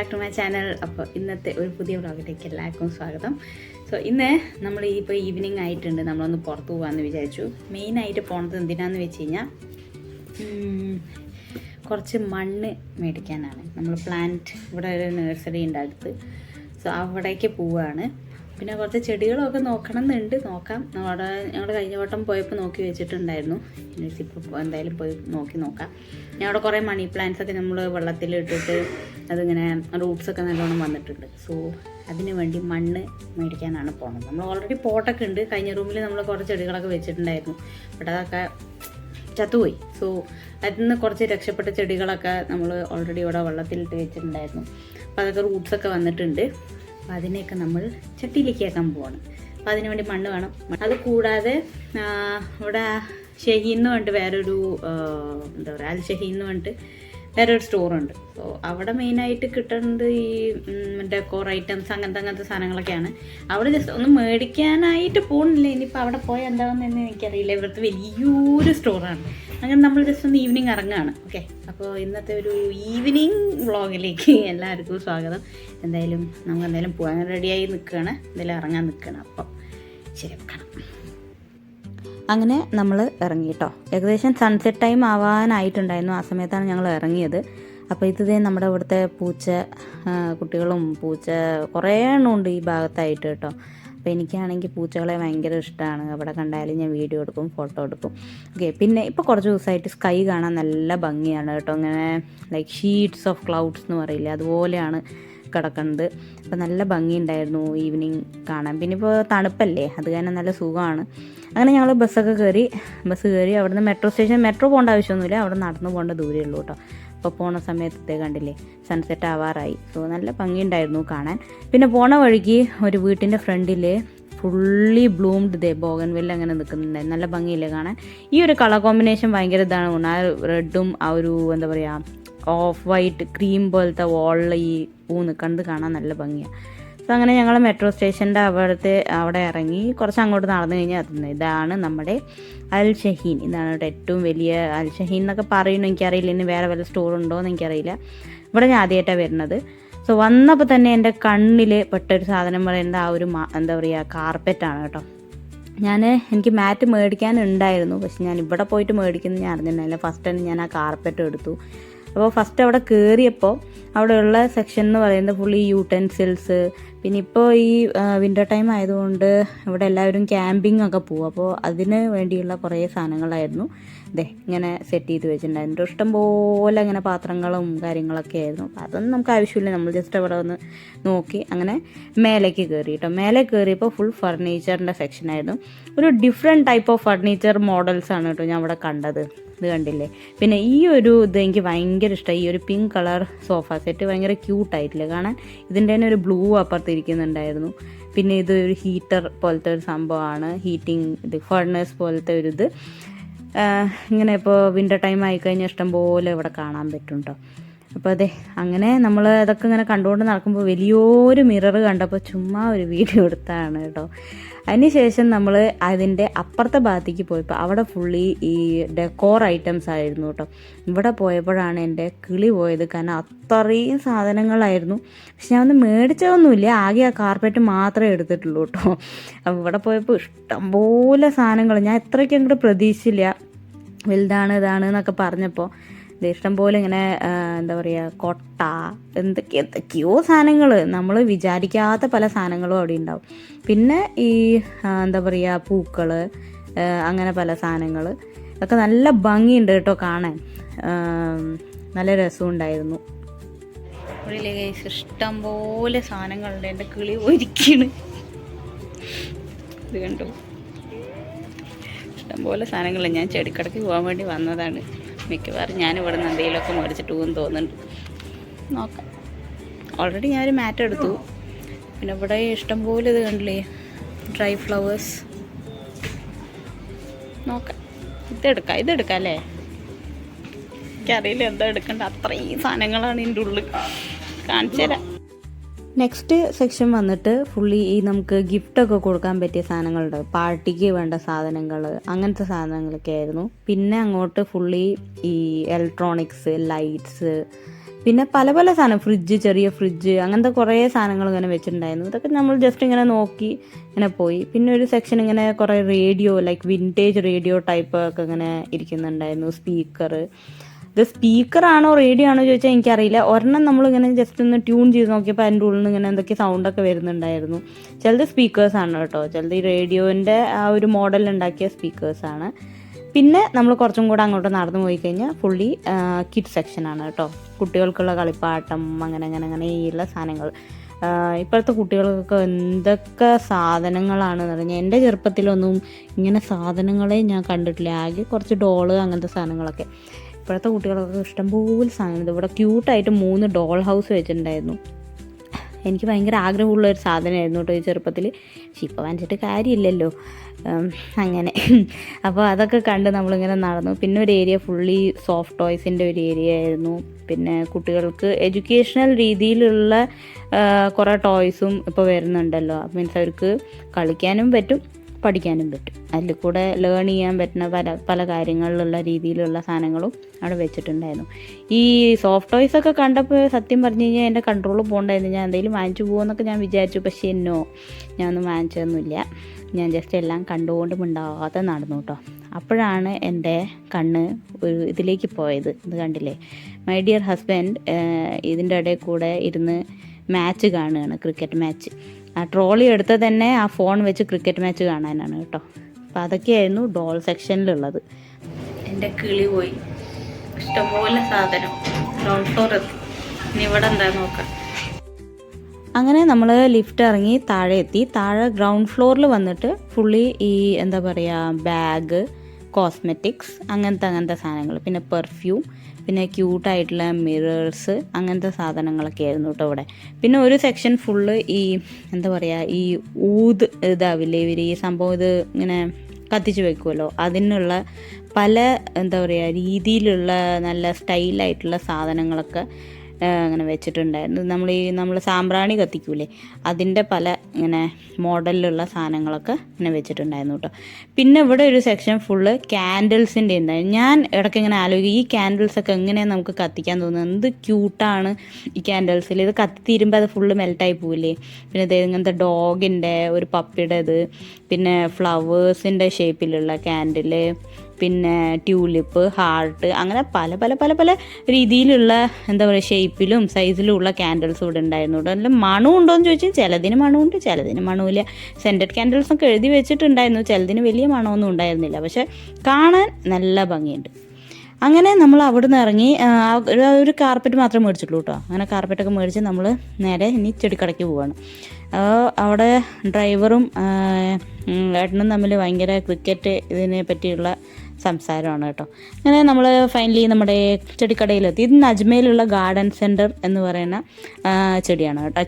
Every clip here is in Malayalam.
Back to my channel. അപ്പോൾ ഇന്നത്തെ ഒരു പുതിയ വ്ളോഗിലേക്ക് എല്ലാവർക്കും സ്വാഗതം. സോ ഇന്ന് നമ്മൾ ഇപ്പോൾ ഈവനിങ് ആയിട്ടുണ്ട്, നമ്മളൊന്ന് പുറത്ത് പോകാമെന്ന് വിചാരിച്ചു. മെയിനായിട്ട് പോണത് എന്തിനാന്ന് വെച്ച് കഴിഞ്ഞാൽ കുറച്ച് മണ്ണ് മേടിക്കാനാണ്. നമ്മൾ പ്ലാന്റ് ഇവിടെ ഒരു നഴ്സറി ഉണ്ട് അടുത്ത്, സോ അവിടേക്ക് പോവുകയാണ്. പിന്നെ കുറച്ച് ചെടികളൊക്കെ നോക്കണം എന്നുണ്ട്, നോക്കാം. അവിടെ ഞങ്ങൾ കഴിഞ്ഞ വട്ടം പോയപ്പോൾ നോക്കി വെച്ചിട്ടുണ്ടായിരുന്നു. ഇപ്പോൾ എന്തായാലും പോയി നോക്കാം. ഞാൻ അവിടെ കുറേ മണി പ്ലാന്റ്സ് ഒക്കെ നമ്മൾ വെള്ളത്തിലിട്ടിട്ട് അതിങ്ങനെ റൂട്ട്സൊക്കെ നല്ലോണം വന്നിട്ടുണ്ട്. സോ അതിന് വേണ്ടി മണ്ണ് മേടിക്കാനാണ് പോകുന്നത്. നമ്മൾ ഓൾറെഡി പോട്ടൊക്കെ ഉണ്ട്. കഴിഞ്ഞ റൂമിൽ നമ്മൾ കുറച്ച് ചെടികളൊക്കെ വെച്ചിട്ടുണ്ടായിരുന്നു, ബട്ട് അതൊക്കെ ചത്തുപോയി. സോ അതിൽ നിന്ന് കുറച്ച് രക്ഷപ്പെട്ട ചെടികളൊക്കെ നമ്മൾ ഓൾറെഡി ഇവിടെ വെള്ളത്തിലിട്ട് വെച്ചിട്ടുണ്ടായിരുന്നു. അപ്പോൾ അതൊക്കെ റൂട്ട്സൊക്കെ വന്നിട്ടുണ്ട്. അപ്പോൾ അതിനെയൊക്കെ നമ്മൾ ചട്ടിയിലേക്ക് ആക്കാൻ പോവാണ്. അപ്പോൾ അതിന് വേണ്ടി മണ്ണ് വേണം. അത് കൂടാതെ ഇവിടെ ഷഹീന്ന് പറഞ്ഞിട്ട് വേറൊരു എന്താ പറയുക, അൽ ഷഹീന്ന് പറഞ്ഞിട്ട് വേറൊരു സ്റ്റോറുണ്ട്. സോ അവിടെ മെയിനായിട്ട് കിട്ടുന്നത് ഈ ഡെക്കോർ ഐറ്റംസ് അങ്ങനത്തെ സാധനങ്ങളൊക്കെയാണ്. അവിടെ ജസ്റ്റ് ഒന്ന് മേടിക്കാനായിട്ട് പോകുന്നില്ല. ഇനിയിപ്പോൾ അവിടെ പോയാൽ എന്താണെന്ന് എനിക്കറിയില്ല. ഇവിടുത്തെ വലിയൊരു സ്റ്റോറാണ്. അങ്ങനെ നമ്മൾ ജസ്റ്റ് ഒന്ന് ഈവനിങ് ഇറങ്ങുകയാണ്. ഓക്കെ, അപ്പോൾ ഇന്നത്തെ ഒരു ഈവനിങ് വ്ളോഗിലേക്ക് എല്ലാവർക്കും സ്വാഗതം. എന്തായാലും നമുക്ക് എന്തായാലും പോകാൻ റെഡിയായി നിൽക്കുകയാണ്, എന്തായാലും ഇറങ്ങാൻ നിൽക്കുകയാണ്. അപ്പോൾ ശരി, കാണാം. അങ്ങനെ നമ്മൾ ഇറങ്ങി കേട്ടോ. ഏകദേശം സൺസെറ്റ് ടൈം ആവാനായിട്ടുണ്ടായിരുന്നു. ആ സമയത്താണ് ഞങ്ങൾ ഇറങ്ങിയത്. അപ്പോൾ ഇതേ നമ്മുടെ ഇവിടുത്തെ പൂച്ച കുട്ടികളും പൂച്ച കുറേ എണ്ണം ഉണ്ട് ഈ ഭാഗത്തായിട്ട് കേട്ടോ. അപ്പോൾ എനിക്കാണെങ്കിൽ പൂച്ചകളെ ഭയങ്കര ഇഷ്ടമാണ്. അവിടെ കണ്ടാലും ഞാൻ വീഡിയോ എടുക്കും, ഫോട്ടോ എടുക്കും. ഓക്കെ, പിന്നെ ഇപ്പോൾ കുറച്ച് ദിവസമായിട്ട് സ്കൈ കാണാൻ നല്ല ഭംഗിയാണ് കേട്ടോ. ഇങ്ങനെ ലൈക്ക് ഷീറ്റ്സ് ഓഫ് ക്ലൗഡ്സ് എന്ന് പറയില്ലേ, അതുപോലെയാണ് കിടക്കുന്നത്. അപ്പോൾ നല്ല ഭംഗിയുണ്ടായിരുന്നു ഈവനിങ് കാണാൻ. പിന്നെ ഇപ്പോൾ തണുപ്പല്ലേ, അത് കാരണം നല്ല സുഖമാണ്. അങ്ങനെ ഞങ്ങൾ ബസ് കയറി അവിടുന്ന് മെട്രോ പോകേണ്ട ആവശ്യമൊന്നുമില്ല, അവിടെ നടന്നു പോകേണ്ട ദൂരമേ ഉള്ളൂ കേട്ടോ. അപ്പോൾ പോണ സമയത്തേ കണ്ടില്ലേ സൺസെറ്റ് ആവാറായി. സോ നല്ല ഭംഗിയുണ്ടായിരുന്നു കാണാൻ. പിന്നെ പോണ വഴിക്ക് ഒരു വീട്ടിൻ്റെ ഫ്രണ്ടിൽ ഫുള്ളി ബ്ലൂംഡ് ബോഗൺവില്ല അങ്ങനെ നിൽക്കുന്നുണ്ടായിരുന്നു. നല്ല ഭംഗിയില്ലേ കാണാൻ. ഈ ഒരു കളർ കോമ്പിനേഷൻ ഭയങ്കര ഇതാണ്. ആ റെഡും ആ ഒരു എന്താ പറയുക ഓഫ് വൈറ്റ് ക്രീം പോലത്തെ വാളിൽ ഈ പൂ നിൽക്കുന്നത് കാണാൻ നല്ല ഭംഗിയാണ്. സോ അങ്ങനെ ഞങ്ങൾ മെട്രോ സ്റ്റേഷൻ്റെ അവിടെ ഇറങ്ങി കുറച്ച് അങ്ങോട്ട് നടന്നു കഴിഞ്ഞാൽ ഇതാണ് നമ്മുടെ അൽ ഷഹീൻ. ഇതാണ് കേട്ടോ ഏറ്റവും വലിയ അൽ ഷഹീൻ എന്നൊക്കെ പറയുന്നു. എനിക്കറിയില്ല ഇനി വേറെ വല്ല സ്റ്റോറുണ്ടോ എന്ന് എനിക്കറിയില്ല. ഇവിടെ ഞാൻ ആദ്യമായിട്ടാണ് വരുന്നത്. സോ വന്നപ്പോൾ തന്നെ എൻ്റെ കണ്ണിൽ പെട്ടൊരു സാധനം പറയുന്നത് ആ ഒരു എന്താ പറയുക കാർപ്പറ്റാണ് കേട്ടോ. എനിക്ക് മാറ്റ് മേടിക്കാനുണ്ടായിരുന്നു, പക്ഷെ ഞാൻ ഇവിടെ പോയിട്ട് മേടിക്കുന്നത് ഞാൻ അറിഞ്ഞിട്ടുണ്ടായില്ല. ഫസ്റ്റ് തന്നെ ഞാൻ ആ കാർപ്പറ്റ് എടുത്തു. അപ്പോൾ ഫസ്റ്റ് അവിടെ കയറിയപ്പോൾ അവിടെയുള്ള സെക്ഷൻ എന്ന് പറയുന്നത് ഫുള്ളി യൂട്ടൻസിൽസ്. പിന്നെ ഇപ്പോൾ ഈ വിൻ്റർ ടൈം ആയതുകൊണ്ട് ഇവിടെ എല്ലാവരും ക്യാമ്പിംഗ് ഒക്കെ പോകും. അപ്പോൾ അതിന് വേണ്ടിയുള്ള കുറേ സാധനങ്ങളായിരുന്നു ഇങ്ങനെ സെറ്റ് ചെയ്ത് വെച്ചിട്ടുണ്ടായിരുന്നു. ഇഷ്ടംപോലെ അങ്ങനെ പാത്രങ്ങളും കാര്യങ്ങളൊക്കെ ആയിരുന്നു. അപ്പോൾ അതൊന്നും നമുക്ക് ആവശ്യമില്ല, നമ്മൾ ജസ്റ്റ് അവിടെ ഒന്ന് നോക്കി അങ്ങനെ മേലേക്ക് കയറി കേട്ടോ. മേലെ കയറിയപ്പോൾ ഫുൾ ഫർണിച്ചറിൻ്റെ സെക്ഷനായിരുന്നു. ഒരു ഡിഫറെൻറ്റ് ടൈപ്പ് ഓഫ് ഫർണിച്ചർ മോഡൽസാണ് കേട്ടോ ഞാൻ അവിടെ കണ്ടത്. ഇത് കണ്ടില്ലേ. പിന്നെ ഈ ഒരു ഇത് എനിക്ക് ഭയങ്കര ഇഷ്ടമായി. ഈ ഒരു പിങ്ക് കളർ സോഫ സെറ്റ് ഭയങ്കര ക്യൂട്ടായിട്ടില്ലേ കാണാൻ. ഇതിൻ്റെ തന്നെ ഒരു ബ്ലൂ അപ്പുറത്തിരിക്കുന്നുണ്ടായിരുന്നു. പിന്നെ ഇത് ഒരു ഹീറ്റർ പോലത്തെ ഒരു സംഭവമാണ്, ഹീറ്റിംഗ് ഫർണസ് പോലത്തെ ഒരു ഇത്. ഇങ്ങനെ ഇപ്പോൾ വിൻ്റർ ടൈം ആയിക്കഴിഞ്ഞാൽ ഇഷ്ടംപോലെ ഇവിടെ കാണാൻ പറ്റും കേട്ടോ. അപ്പോൾ അങ്ങനെ നമ്മൾ അതൊക്കെ ഇങ്ങനെ കണ്ടുകൊണ്ട് നടക്കുമ്പോൾ വലിയൊരു മിറർ കണ്ടപ്പോൾ ചുമ്മാ ഒരു വീഡിയോ എടുത്താണ് കേട്ടോ. അതിനുശേഷം നമ്മൾ അതിൻ്റെ അപ്പുറത്തെ ഭാഗത്തേക്ക് പോയപ്പോൾ അവിടെ ഫുള്ളി ഈ ഡെക്കോർ ഐറ്റംസ് ആയിരുന്നു കേട്ടോ. ഇവിടെ പോയപ്പോഴാണ് എൻ്റെ കിളി പോയത്, കാരണം അത്രയും സാധനങ്ങളായിരുന്നു. പക്ഷെ ഞാൻ ഒന്ന് മേടിച്ചതൊന്നുമില്ല, ആകെ ആ കാർപ്പറ്റ് മാത്രമേ എടുത്തിട്ടുള്ളൂ കേട്ടോ. അപ്പോൾ ഇവിടെ പോയപ്പോൾ ഇഷ്ടംപോലെ സാധനങ്ങൾ, ഞാൻ എത്രയ്ക്ക് അങ്ങോട്ട് പ്രതീക്ഷിച്ചില്ല. വലുതാണ് ഇതാണ് എന്നൊക്കെ പറഞ്ഞപ്പോൾ ഇഷ്ടം പോലെ ഇങ്ങനെ എന്താ പറയുക കൊട്ട എന്തൊക്കെയോ സാധനങ്ങൾ, നമ്മൾ വിചാരിക്കാത്ത പല സാധനങ്ങളും അവിടെ ഉണ്ടാവും. പിന്നെ ഈ എന്താ പറയുക പൂക്കൾ, അങ്ങനെ പല സാധനങ്ങൾ ഇതൊക്കെ നല്ല ഭംഗിയുണ്ട് കേട്ടോ കാണാൻ. നല്ല രസമുണ്ടായിരുന്നു. ഇഷ്ടം പോലെ സാധനങ്ങളുണ്ട്. എൻ്റെ കിളി പോയിരിക്കുകയാണ്, ഇത് കണ്ടു. ഇഷ്ടംപോലെ സാധനങ്ങൾ. ഞാൻ ചെടിക്കടയ്ക്ക് പോകാൻ വേണ്ടി വന്നതാണ്. മിക്കവാറും ഞാനിവിടെ നിന്ന് എന്തെങ്കിലുമൊക്കെ മേടിച്ചിട്ട് പോകുമെന്ന് തോന്നുന്നുണ്ട്. നോക്കാം. ഓൾറെഡി ഞാനൊരു മാറ്റ് എടുത്തു. പിന്നെ ഇവിടെ ഇഷ്ടംപോലെ ഇത് കണ്ടില്ലേ ഡ്രൈ ഫ്ലവേഴ്സ്. നോക്കാം, ഇതെടുക്കാം അല്ലേ. എനിക്കറിയില്ല എന്താ എടുക്കേണ്ട, അത്രയും സാധനങ്ങളാണ് ഇതിൻ്റെ ഉള്ളിൽ. കാണിച്ചു തരാം. നെക്സ്റ്റ് സെക്ഷൻ വന്നിട്ട് ഫുള്ളി ഈ നമുക്ക് ഗിഫ്റ്റൊക്കെ കൊടുക്കാൻ പറ്റിയ സാധനങ്ങളുണ്ട്, പാർട്ടിക്ക് വേണ്ട സാധനങ്ങൾ, അങ്ങനത്തെ സാധനങ്ങളൊക്കെ ആയിരുന്നു. പിന്നെ അങ്ങോട്ട് ഫുള്ളി ഈ ഇലക്ട്രോണിക്സ്, ലൈറ്റ്സ്, പിന്നെ പല പല സാധനം, ഫ്രിഡ്ജ്, ചെറിയ ഫ്രിഡ്ജ്, അങ്ങനത്തെ കുറേ സാധനങ്ങൾ ഇങ്ങനെ വെച്ചിട്ടുണ്ടായിരുന്നു. ഇതൊക്കെ നമ്മൾ ജസ്റ്റ് ഇങ്ങനെ നോക്കി ഇങ്ങനെ പോയി. പിന്നെ ഒരു സെക്ഷൻ ഇങ്ങനെ കുറേ radio, like vintage radio type ഒക്കെ ഇങ്ങനെ ഇരിക്കുന്നുണ്ടായിരുന്നു. സ്പീക്കർ, ഇത് സ്പീക്കറാണോ റേഡിയോ ആണോ ചോദിച്ചാൽ എനിക്കറിയില്ല. ഒരെണ്ണം നമ്മളിങ്ങനെ ജസ്റ്റ് ഒന്ന് ട്യൂൺ ചെയ്ത് നോക്കിയപ്പോൾ അതിൻ്റെ ഉള്ളിൽ നിന്ന് ഇങ്ങനെ എന്തൊക്കെ സൗണ്ടൊക്കെ വരുന്നുണ്ടായിരുന്നു. ചിലത് സ്പീക്കേഴ്സാണ് കേട്ടോ, ചിലത് ഈ റേഡിയോൻ്റെ ആ ഒരു മോഡൽ ഉണ്ടാക്കിയ സ്പീക്കേഴ്സാണ്. പിന്നെ നമ്മൾ കുറച്ചും കൂടെ അങ്ങോട്ട് നടന്നു പോയി കഴിഞ്ഞാൽ ഫുള്ളി കിഡ്സ് സെക്ഷനാണ് കേട്ടോ. കുട്ടികൾക്കുള്ള കളിപ്പാട്ടം, അങ്ങനെ ഉള്ള സാധനങ്ങൾ. ഇപ്പോഴത്തെ കുട്ടികൾക്കൊക്കെ എന്തൊക്കെ സാധനങ്ങളാണെന്ന് പറഞ്ഞാൽ, എൻ്റെ ചെറുപ്പത്തിലൊന്നും ഇങ്ങനെ സാധനങ്ങളെ ഞാൻ കണ്ടിട്ടില്ല. ആകെ കുറച്ച് ഡോള് അങ്ങനത്തെ സാധനങ്ങളൊക്കെ. ഇപ്പോഴത്തെ കുട്ടികൾക്കൊക്കെ ഇഷ്ടംപോലെ സാധനം. ഇവിടെ ക്യൂട്ടായിട്ട് 3 ഡോൾ ഹൗസ് വെച്ചിട്ടുണ്ടായിരുന്നു. എനിക്ക് ഭയങ്കര ആഗ്രഹമുള്ളൊരു സാധനമായിരുന്നു കേട്ടോ ഈ ചെറുപ്പത്തിൽ. പക്ഷെ ഇപ്പോൾ വാങ്ങിച്ചിട്ട് കാര്യമില്ലല്ലോ. അങ്ങനെ അപ്പോൾ അതൊക്കെ കണ്ട് നമ്മളിങ്ങനെ നടന്നു. പിന്നെ ഒരു ഏരിയ ഫുള്ളി സോഫ്റ്റ് ടോയ്സിൻ്റെ ഒരു ഏരിയ ആയിരുന്നു. പിന്നെ കുട്ടികൾക്ക് എഡ്യൂക്കേഷണൽ രീതിയിലുള്ള കുറേ ടോയ്സും ഇപ്പോൾ വരുന്നുണ്ടല്ലോ. മീൻസ് അവർക്ക് കളിക്കാനും പറ്റും, പഠിക്കാനും പറ്റും. അതിൽ കൂടെ ലേൺ ചെയ്യാൻ പറ്റുന്ന പല കാര്യങ്ങളിലുള്ള രീതിയിലുള്ള സാധനങ്ങളും അവിടെ വെച്ചിട്ടുണ്ടായിരുന്നു. ഈ സോഫ്റ്റ് ടോയ്സൊക്കെ കണ്ടപ്പോൾ സത്യം പറഞ്ഞു കഴിഞ്ഞാൽ എൻ്റെ കൺട്രോൾ പോകണ്ടായിരുന്നു. ഞാൻ എന്തെങ്കിലും വാങ്ങിച്ചു പോകുമെന്നൊക്കെ ഞാൻ വിചാരിച്ചു. പക്ഷേ ഞാനൊന്നും വാങ്ങിച്ചതൊന്നുമില്ല. ഞാൻ ജസ്റ്റ് എല്ലാം കണ്ടുകൊണ്ട് മിണ്ടാതെ നടന്നു കേട്ടോ. അപ്പോഴാണ് എൻ്റെ കണ്ണ് ഒരു ഇതിലേക്ക് പോയത്. ഇത് കണ്ടില്ലേ, മൈ ഡിയർ ഹസ്ബൻഡ് ഇതിൻ്റെ ഇടയിൽ കൂടെ ഇരുന്ന് മാച്ച് കാണുകയാണ്, ക്രിക്കറ്റ് മാച്ച്. ആ ട്രോളി എടുത്ത് തന്നെ ആ ഫോൺ വെച്ച് ക്രിക്കറ്റ് മാച്ച് കാണാനാണ് കേട്ടോ. അപ്പോൾ അതൊക്കെയായിരുന്നു ഡോൾ സെക്ഷനിലുള്ളത്. എൻ്റെ കിളി പോയി. ഇഷ്ടംപോലെ സാധനം. ഗ്രൗണ്ട് ഫ്ലോർ എത്തി. ഇനി ഇവിടെ എന്താ നോക്കാം. അങ്ങനെ നമ്മൾ ലിഫ്റ്റ് ഇറങ്ങി താഴെ എത്തി. താഴെ ഗ്രൗണ്ട് ഫ്ലോറിൽ വന്നിട്ട് ഫുള്ളി ഈ എന്താ പറയുക, ബാഗ്, കോസ്മെറ്റിക്സ്, അങ്ങനത്തെ സാധനങ്ങൾ, പിന്നെ പെർഫ്യൂം, പിന്നെ ക്യൂട്ടായിട്ടുള്ള മിറേഴ്സ്, അങ്ങനത്തെ സാധനങ്ങളൊക്കെ ആയിരുന്നു കേട്ടോ ഇവിടെ. പിന്നെ ഒരു സെക്ഷൻ ഫുള്ള് ഈ എന്താ പറയുക, ഈ ഇതാവില്ലേ ഇവർ ഈ സംഭവം ഇത് ഇങ്ങനെ കത്തിച്ച് വെക്കുമല്ലോ, അതിനുള്ള പല എന്താ പറയുക രീതിയിലുള്ള നല്ല സ്റ്റൈലായിട്ടുള്ള സാധനങ്ങളൊക്കെ അങ്ങനെ വെച്ചിട്ടുണ്ടായിരുന്നു. നമ്മൾ സാമ്പ്രാണി കത്തിക്കൂലേ, അതിൻ്റെ പല ഇങ്ങനെ മോഡലിലുള്ള സാധനങ്ങളൊക്കെ ഇങ്ങനെ വെച്ചിട്ടുണ്ടായിരുന്നു കേട്ടോ. പിന്നെ ഇവിടെ ഒരു സെക്ഷൻ ഫുള്ള് ക്യാൻഡിൽസിൻ്റെ ഉണ്ടായിരുന്നു. ഞാൻ ഇടയ്ക്ക് ഇങ്ങനെ ആലോചിക്കും, ഈ ക്യാൻഡിൽസൊക്കെ എങ്ങനെയാണ് നമുക്ക് കത്തിക്കാൻ തോന്നുന്നത്, എന്ത് ക്യൂട്ടാണ് ഈ ക്യാൻഡിൽസിൽ. ഇത് കത്തിത്തീരുമ്പോൾ അത് ഫുള്ള് മെൽറ്റായി പോവില്ലേ. പിന്നെ ഇത് ഇങ്ങനത്തെ ഡോഗിൻ്റെ ഒരു പപ്പിയുടെ ഇത്, പിന്നെ ഫ്ലവേഴ്സിൻ്റെ ഷേപ്പിലുള്ള ക്യാൻഡിൽ, പിന്നെ ട്യൂലിപ്പ്, ഹാർട്ട്, അങ്ങനെ പല പല പല പല രീതിയിലുള്ള എന്താ പറയുക ഷേപ്പിലും സൈസിലും ഉള്ള ക്യാൻഡിൽസ് ഇവിടെ ഉണ്ടായിരുന്നു. നല്ല മണം ഉണ്ടോയെന്ന് ചോദിച്ചാൽ ചിലതിന് മണമുണ്ട്, ചിലതിന് മണമില്ല. സെൻറ്റഡ് ക്യാൻഡിൽസൊക്കെ എഴുതി വെച്ചിട്ടുണ്ടായിരുന്നു, ചിലതിന് വലിയ മണമൊന്നും ഉണ്ടായിരുന്നില്ല, പക്ഷെ കാണാൻ നല്ല ഭംഗിയുണ്ട്. അങ്ങനെ നമ്മൾ അവിടെ നിന്ന് ഇറങ്ങി ഒരു കാർപ്പറ്റ് മാത്രമേ മേടിച്ചിട്ടുള്ളൂ കേട്ടോ. അങ്ങനെ കാർപ്പറ്റൊക്കെ മേടിച്ച് നമ്മൾ നേരെ ഇനി ചെടിക്കടയ്ക്ക് പോവുകയാണ്. അവിടെ ഡ്രൈവറും ഏട്ടനും തമ്മിൽ ഭയങ്കര ക്രിക്കറ്റ് ഇതിനെ പറ്റിയുള്ള സംസാരമാണ് കേട്ടോ. അങ്ങനെ നമ്മൾ ഫൈനലി നമ്മുടെ ചെടിക്കടയിലെത്തി. ഇത് നജ്മയിലുള്ള ഗാർഡൻ സെൻറ്റർ എന്ന് പറയുന്ന ചെടിയാണ് കേട്ടോ.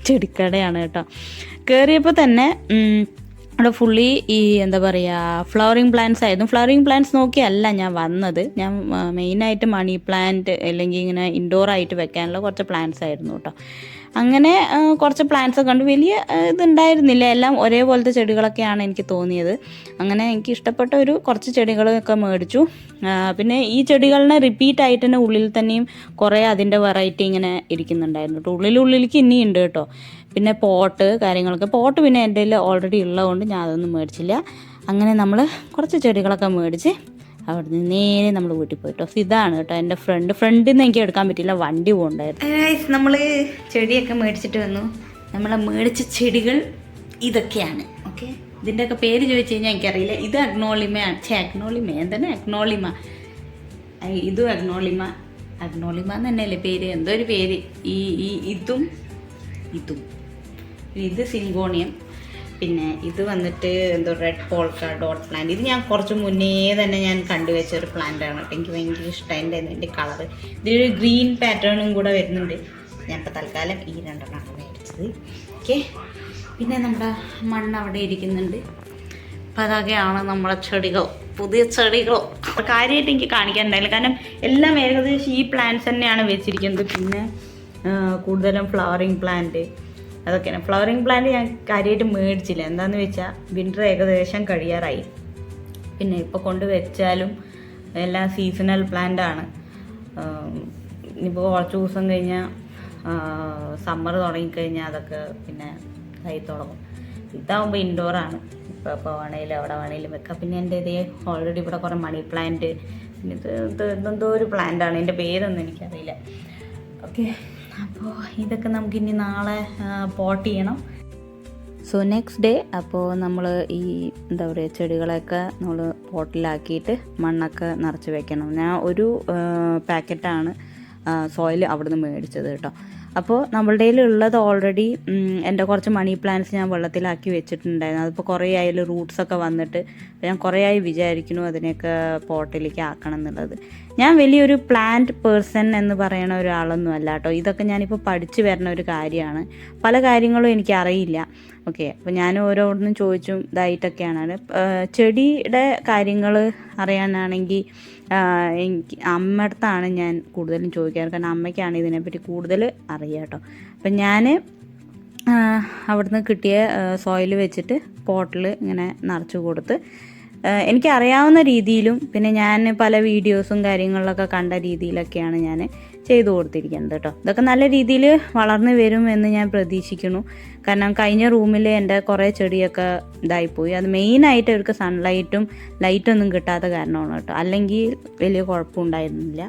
ചെടിക്കടയാണ് കേട്ടോ. കയറിയപ്പോൾ തന്നെ അവിടെ ഫുള്ളി ഈ എന്താ പറയുക ഫ്ലവറിങ് പ്ലാന്റ്സ് ആയിരുന്നു. ഫ്ലവറിങ് പ്ലാന്റ്സ് നോക്കിയല്ല ഞാൻ വന്നത്. ഞാൻ മെയിനായിട്ട് മണി പ്ലാന്റ് അല്ലെങ്കിൽ ഇങ്ങനെ ഇൻഡോറായിട്ട് വെക്കാനുള്ള കുറച്ച് പ്ലാന്റ്സ് ആയിരുന്നു കേട്ടോ. അങ്ങനെ കുറച്ച് പ്ലാന്റ്സ് കണ്ട് വലിയ ഇതുണ്ടായിരുന്നില്ല, എല്ലാം ഒരേപോലത്തെ ചെടികളൊക്കെയാണ് എനിക്ക് തോന്നിയത്. അങ്ങനെ എനിക്ക് ഇഷ്ടപ്പെട്ട കുറച്ച് ചെടികളൊക്കെ മേടിച്ചു. പിന്നെ ഈ ചെടികളിനെ റിപ്പീറ്റ് ആയിട്ട് തന്നെ ഉള്ളിൽ തന്നെയും കുറേ അതിൻ്റെ വെറൈറ്റി ഇങ്ങനെ ഇരിക്കുന്നുണ്ടായിരുന്നു കേട്ടോ. ഉള്ളിലേക്ക് ഇനിയുണ്ട് കേട്ടോ. പിന്നെ പോട്ട് പിന്നെ എൻ്റെ കയ്യിൽ ഓൾറെഡി ഉള്ളതുകൊണ്ട് ഞാൻ അതൊന്നും മേടിച്ചില്ല. അങ്ങനെ നമ്മൾ കുറച്ച് ചെടികളൊക്കെ മേടിച്ച് അവിടെ നിന്ന് നേരെ നമ്മൾ വീട്ടിൽ പോയിട്ടോ. ഇതാണ് കേട്ടോ എൻ്റെ ഫ്രണ്ടിൽ നിന്ന് എനിക്ക് എടുക്കാൻ പറ്റില്ല, വണ്ടി പോകണ്ടായിരുന്നു. നമ്മൾ ചെടിയൊക്കെ മേടിച്ചിട്ട് വന്നു. നമ്മൾ മേടിച്ച ചെടികൾ ഇതൊക്കെയാണ്. ഓക്കെ, ഇതിൻ്റെയൊക്കെ പേര് ചോദിച്ചു കഴിഞ്ഞാൽ എനിക്കറിയില്ല. ഇത് അഗ്നോളിമ ഇതും അഗ്നോളിമ എന്ന് തന്നെയല്ലേ പേര്, എന്തോ ഒരു പേര്. ഇതും ഇത് സിങ്കോണിയം. പിന്നെ ഇത് വന്നിട്ട് എന്തോ റെഡ് പോൾക്ക ഡോട്ട് പ്ലാന്റ്. ഇത് ഞാൻ കുറച്ച് മുന്നേ തന്നെ ഞാൻ കണ്ടുവെച്ച ഒരു പ്ലാന്റാണ് കേട്ടോ. എനിക്ക് ഭയങ്കര ഇഷ്ടമായിട്ടുണ്ടായിരുന്നു ഇതിൻ്റെ കളറ്. ഇതിലൊരു ഗ്രീൻ പാറ്റേണും കൂടെ വരുന്നുണ്ട്. ഞാനിപ്പോൾ തൽക്കാലം ഈ 2 മേടിച്ചത്. ഓക്കെ, പിന്നെ നമ്മുടെ മണ്ണ് അവിടെ ഇരിക്കുന്നുണ്ട്. അപ്പോൾ അതൊക്കെയാണ് നമ്മുടെ ചെടികൾ, പുതിയ ചെടികൾ. കാര്യമായിട്ട് എനിക്ക് കാണിക്കാനുണ്ടായില്ല, കാരണം എല്ലാം ഏകദേശം ഈ പ്ലാന്റ്സ് തന്നെയാണ് വെച്ചിരിക്കുന്നത്. പിന്നെ കൂടുതലും ഫ്ലവറിങ് പ്ലാന്റ് അതൊക്കെയാണ്. ഫ്ലവറിങ് പ്ലാന്റ് ഞാൻ കാര്യമായിട്ട് മേടിച്ചില്ല. എന്താണെന്ന് വെച്ചാൽ വിൻ്റർ ഏകദേശം കഴിയാറായി. പിന്നെ ഇപ്പോൾ കൊണ്ട് വെച്ചാലും എല്ലാം സീസണൽ പ്ലാന്റാണ്. ഇനിയിപ്പോൾ കുറച്ച് ദിവസം കഴിഞ്ഞാൽ സമ്മർ തുടങ്ങിക്കഴിഞ്ഞാൽ അതൊക്കെ പിന്നെ കൈ തുടങ്ങും. ഇതാകുമ്പോൾ ഇൻഡോറാണ്, ഇപ്പോൾ വേണേലും എവിടെ വേണേലും വെക്കാം. പിന്നെ എൻ്റെ ഇതേ ഓൾറെഡി ഇവിടെ കുറേ മണി പ്ലാന്റ്, പിന്നെ ഇത് എന്തോ ഒരു പ്ലാന്റാണ്, എൻ്റെ പേരൊന്നും എനിക്കറിയില്ല. ഓക്കെ, അപ്പോൾ ഇതൊക്കെ നമുക്കിനി നാളെ പോട്ട് ചെയ്യണം. സോ നെക്സ്റ്റ് ഡേ അപ്പോൾ നമ്മൾ ഈ എന്താ പറയുക ചെടികളൊക്കെ നമ്മൾ പോട്ടിലാക്കിയിട്ട് മണ്ണൊക്കെ നിറച്ച് വെക്കണം. ഞാൻ ഒരു പാക്കറ്റാണ് സോയിൽ അവിടെ നിന്ന് മേടിച്ചത് കേട്ടോ. അപ്പോൾ നമ്മളുടെ ഉള്ളത് ഓൾറെഡി എൻ്റെ കുറച്ച് മണി പ്ലാന്റ്സ് ഞാൻ വെള്ളത്തിലാക്കി വെച്ചിട്ടുണ്ടായിരുന്നു. അതിപ്പോൾ കുറേ ആയാൽ റൂട്ട്സൊക്കെ വന്നിട്ട് ഞാൻ കുറേ ആയി വിചാരിക്കുന്നു അതിനെയൊക്കെ പോട്ടിലേക്ക് ആക്കണം എന്നുള്ളത്. ഞാൻ വലിയൊരു പ്ലാന്റ് പേഴ്സൺ എന്ന് പറയുന്ന ഒരാളൊന്നും അല്ല കേട്ടോ. ഇതൊക്കെ ഞാനിപ്പോൾ പഠിച്ചു വരുന്ന ഒരു കാര്യമാണ്. പല കാര്യങ്ങളും എനിക്കറിയില്ല. ഓക്കെ, അപ്പോൾ ഞാൻ ഓരോന്നും ചോദിച്ചും ഇതായിട്ടൊക്കെയാണ്. ചെടിയുടെ കാര്യങ്ങൾ അറിയാനാണെങ്കിൽ എനിക്ക് അമ്മയുടെ അടുത്താണ് ഞാൻ കൂടുതലും ചോദിക്കാറ്. കാരണം അമ്മയ്ക്കാണ് ഇതിനെപ്പറ്റി കൂടുതൽ അറിയാം കേട്ടോ. അപ്പം ഞാൻ അവിടുന്ന് കിട്ടിയ സോയിൽ വെച്ചിട്ട് പോട്ടിൽ ഇങ്ങനെ നിറച്ച് കൊടുത്ത് എനിക്കറിയാവുന്ന രീതിയിലും പിന്നെ ഞാൻ പല വീഡിയോസും കാര്യങ്ങളിലൊക്കെ കണ്ട രീതിയിലൊക്കെയാണ് ഞാൻ ചെയ്തു കൊടുത്തിരിക്കുന്നത് കേട്ടോ. ഇതൊക്കെ നല്ല രീതിയിൽ വളർന്നു വരും എന്ന് ഞാൻ പ്രതീക്ഷിക്കുന്നു. കാരണം കഴിഞ്ഞ റൂമിൽ എൻ്റെ കുറേ ചെടിയൊക്കെ ഇതായിപ്പോയി. അത് മെയിനായിട്ട് അവർക്ക് സൺലൈറ്റും ലൈറ്റൊന്നും കിട്ടാത്ത കാരണമാണ് കേട്ടോ. അല്ലെങ്കിൽ വലിയ കുഴപ്പമുണ്ടായിരുന്നില്ല.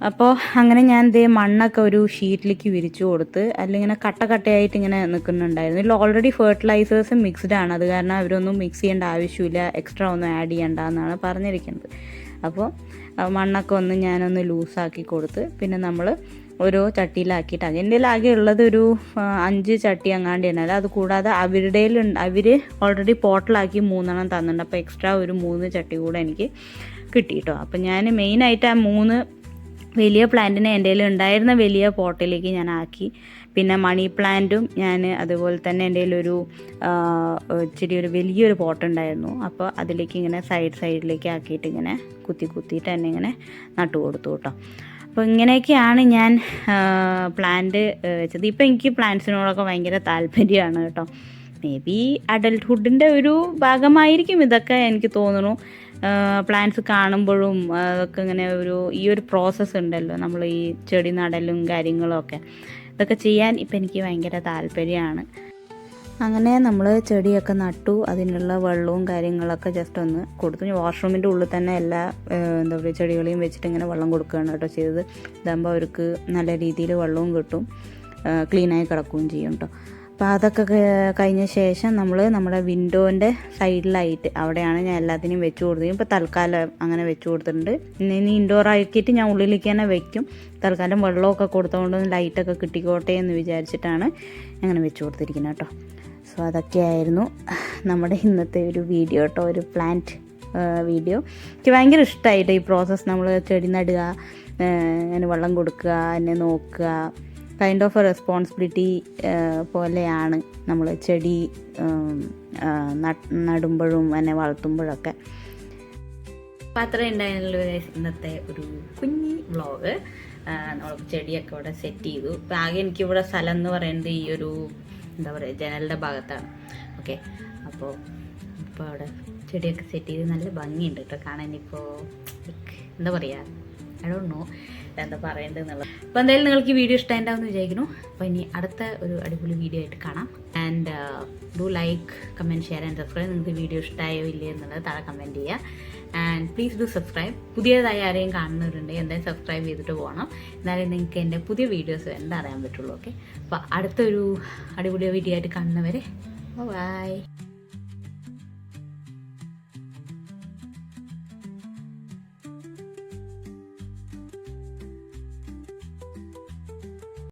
അപ്പോൾ അങ്ങനെ ഞാൻ ഇതേ മണ്ണൊക്കെ ഒരു ഷീറ്റിലേക്ക് വിരിച്ചു കൊടുത്ത് അതിലിങ്ങനെ കട്ടയായിട്ട് ഇങ്ങനെ നിൽക്കുന്നുണ്ടായിരുന്നു. ഇതിൽ ഓൾറെഡി ഫെർട്ടിലൈസേഴ്സ് മിക്സ്ഡ് ആണ്. അത് കാരണം അവരൊന്നും മിക്സ് ചെയ്യേണ്ട ആവശ്യമില്ല, എക്സ്ട്രാ ഒന്നും ആഡ് ചെയ്യേണ്ട എന്നാണ് പറഞ്ഞിരിക്കുന്നത്. അപ്പോൾ മണ്ണൊക്കെ ഒന്ന് ഞാനൊന്ന് ലൂസാക്കി കൊടുത്ത് പിന്നെ നമ്മൾ ഓരോ ചട്ടിയിലാക്കിയിട്ട് അതിൻ്റെ ആകെ ഉള്ളത് ഒരു 5 ചട്ടി അങ്ങാണ്ട് തന്നെ. അത് കൂടാതെ അവർ ഓൾറെഡി പോട്ടിലാക്കി 3 തന്നിട്ടുണ്ട്. അപ്പോൾ എക്സ്ട്രാ ഒരു 3 ചട്ടി കൂടെ എനിക്ക് കിട്ടി കേട്ടോ. അപ്പോൾ ഞാൻ മെയിനായിട്ട് ആ 3 വലിയ പ്ലാന്റിനെ എൻ്റെ കയ്യിൽ ഉണ്ടായിരുന്ന വലിയ പോട്ടിലേക്ക് ഞാൻ ആക്കി. പിന്നെ മണി പ്ലാന്റും ഞാൻ അതുപോലെ തന്നെ എൻ്റെ കയ്യിലൊരു ഒരു വലിയൊരു പോട്ടുണ്ടായിരുന്നു. അപ്പോൾ അതിലേക്ക് ഇങ്ങനെ സൈഡിലേക്ക് ആക്കിയിട്ട് ഇങ്ങനെ കുത്തിയിട്ട് തന്നെ ഇങ്ങനെ നട്ടു കൊടുത്തു കേട്ടോ. അപ്പോൾ ഇങ്ങനെയൊക്കെയാണ് ഞാൻ പ്ലാന്റ് വെച്ചത്. ഇപ്പോൾ എനിക്ക് പ്ലാന്റ്സിനോടൊക്കെ ഭയങ്കര താല്പര്യമാണ് കേട്ടോ. മേ ബി അഡൽട്ട്ഹുഡിൻ്റെ ഒരു ഭാഗമായിരിക്കും ഇതൊക്കെ എനിക്ക് തോന്നുന്നു. പ്ലാന്റ്സ് കാണുമ്പോഴും അതൊക്കെ ഇങ്ങനെ ഈ ഒരു പ്രോസസ്സ് ഉണ്ടല്ലോ, നമ്മൾ ഈ ചെടി നടലും കാര്യങ്ങളും ഒക്കെ ഇതൊക്കെ ചെയ്യാൻ ഇപ്പം എനിക്ക് ഭയങ്കര താല്പര്യമാണ്. അങ്ങനെ നമ്മൾ ചെടിയൊക്കെ നട്ടു, അതിനുള്ള വെള്ളവും കാര്യങ്ങളൊക്കെ ജസ്റ്റ് ഒന്ന് കൊടുത്തു. വാഷ്റൂമിൻ്റെ ഉള്ളിൽ തന്നെ എല്ലാ എന്താ പറയുക ചെടികളെയും വെച്ചിട്ട് ഇങ്ങനെ വെള്ളം കൊടുക്കുകയാണ് കേട്ടോ ചെയ്തത്. ഇതാകുമ്പോൾ അവർക്ക് നല്ല രീതിയിൽ വെള്ളവും കിട്ടും, ക്ലീനായി കിടക്കുകയും ചെയ്യും കേട്ടോ. അപ്പോൾ അതൊക്കെ കഴിഞ്ഞ ശേഷം നമ്മൾ നമ്മുടെ വിൻഡോൻ്റെ സൈഡിലായിട്ട് അവിടെയാണ് ഞാൻ എല്ലാത്തിനും വെച്ച് കൊടുത്തത്. ഇപ്പോൾ തൽക്കാലം അങ്ങനെ വെച്ച് കൊടുത്തിട്ടുണ്ട്. ഇനി ഇൻഡോർ ആക്കിയിട്ട് ഞാൻ ഉള്ളിലേക്ക് തന്നെ വെക്കും. തൽക്കാലം വെള്ളമൊക്കെ കൊടുത്തുകൊണ്ട് ലൈറ്റൊക്കെ കിട്ടിക്കോട്ടെ എന്ന് വിചാരിച്ചിട്ടാണ് അങ്ങനെ വെച്ച് കൊടുത്തിരിക്കുന്നത് കേട്ടോ. സോ അതൊക്കെയായിരുന്നു നമ്മുടെ ഇന്നത്തെ ഒരു വീഡിയോ കേട്ടോ, ഒരു പ്ലാന്റ് വീഡിയോ. എനിക്ക് ഭയങ്കര ഇഷ്ടമായിട്ട് ഈ പ്രോസസ്സ്. നമ്മൾ ചെടി നടുക, അതിന് വെള്ളം കൊടുക്കുക, അതിനെ നോക്കുക, കൈൻഡ് ഓഫ് എ റെസ്പോൺസിബിലിറ്റി പോലെയാണ് നമ്മൾ ചെടി നടുമ്പോഴും അതിനെ വളർത്തുമ്പോഴൊക്കെ. അപ്പം അത്രയും ഉണ്ടായിരുന്നല്ലോ ഇന്നത്തെ ഒരു കുഞ്ഞി വ്ളോഗ്. നമ്മൾ ചെടിയൊക്കെ ഇവിടെ സെറ്റ് ചെയ്തു. ഇപ്പം ആകെ എനിക്കിവിടെ സ്ഥലം എന്ന് പറയുന്നത് ഈ ഒരു എന്താ പറയുക ജനലിൻ്റെ ഭാഗത്താണ്. ഓക്കെ, അപ്പോൾ അവിടെ ചെടിയൊക്കെ സെറ്റ് ചെയ്ത് നല്ല ഭംഗിയുണ്ട് കേട്ടോ കാണാൻ. ഇപ്പോൾ എന്താ പറയുക, ഐ ഡോണ്ട് നോ എന്താ പറയേണ്ടത് എന്നുള്ളത്. അപ്പോൾ എന്തായാലും നിങ്ങൾക്ക് ഈ വീഡിയോ ഇഷ്ടമായിട്ടുണ്ടാവുമെന്ന് വിചാരിക്കുന്നു. അപ്പോൾ ഇനി അടുത്ത ഒരു അടിപൊളി വീഡിയോ ആയിട്ട് കാണാം. And do like, comment, share and subscribe. നിങ്ങൾക്ക് വീഡിയോ ഇഷ്ടമായോ ഇല്ലേ എന്നുള്ളത് താഴെ കമൻറ്റ് ചെയ്യുക. And please do subscribe. പുതിയതായി ആരെയും കാണുന്നവരുണ്ടെങ്കിൽ എന്തായാലും സബ്സ്ക്രൈബ് ചെയ്തിട്ട് പോകണം. എന്നാലും നിങ്ങൾക്ക് എൻ്റെ പുതിയ വീഡിയോസ് എന്താ അറിയാൻ പറ്റുള്ളൂ. ഓക്കെ, അപ്പോൾ അടുത്തൊരു അടിപൊളി വീഡിയോ ആയിട്ട് കാണുന്നവരെ ബൈ.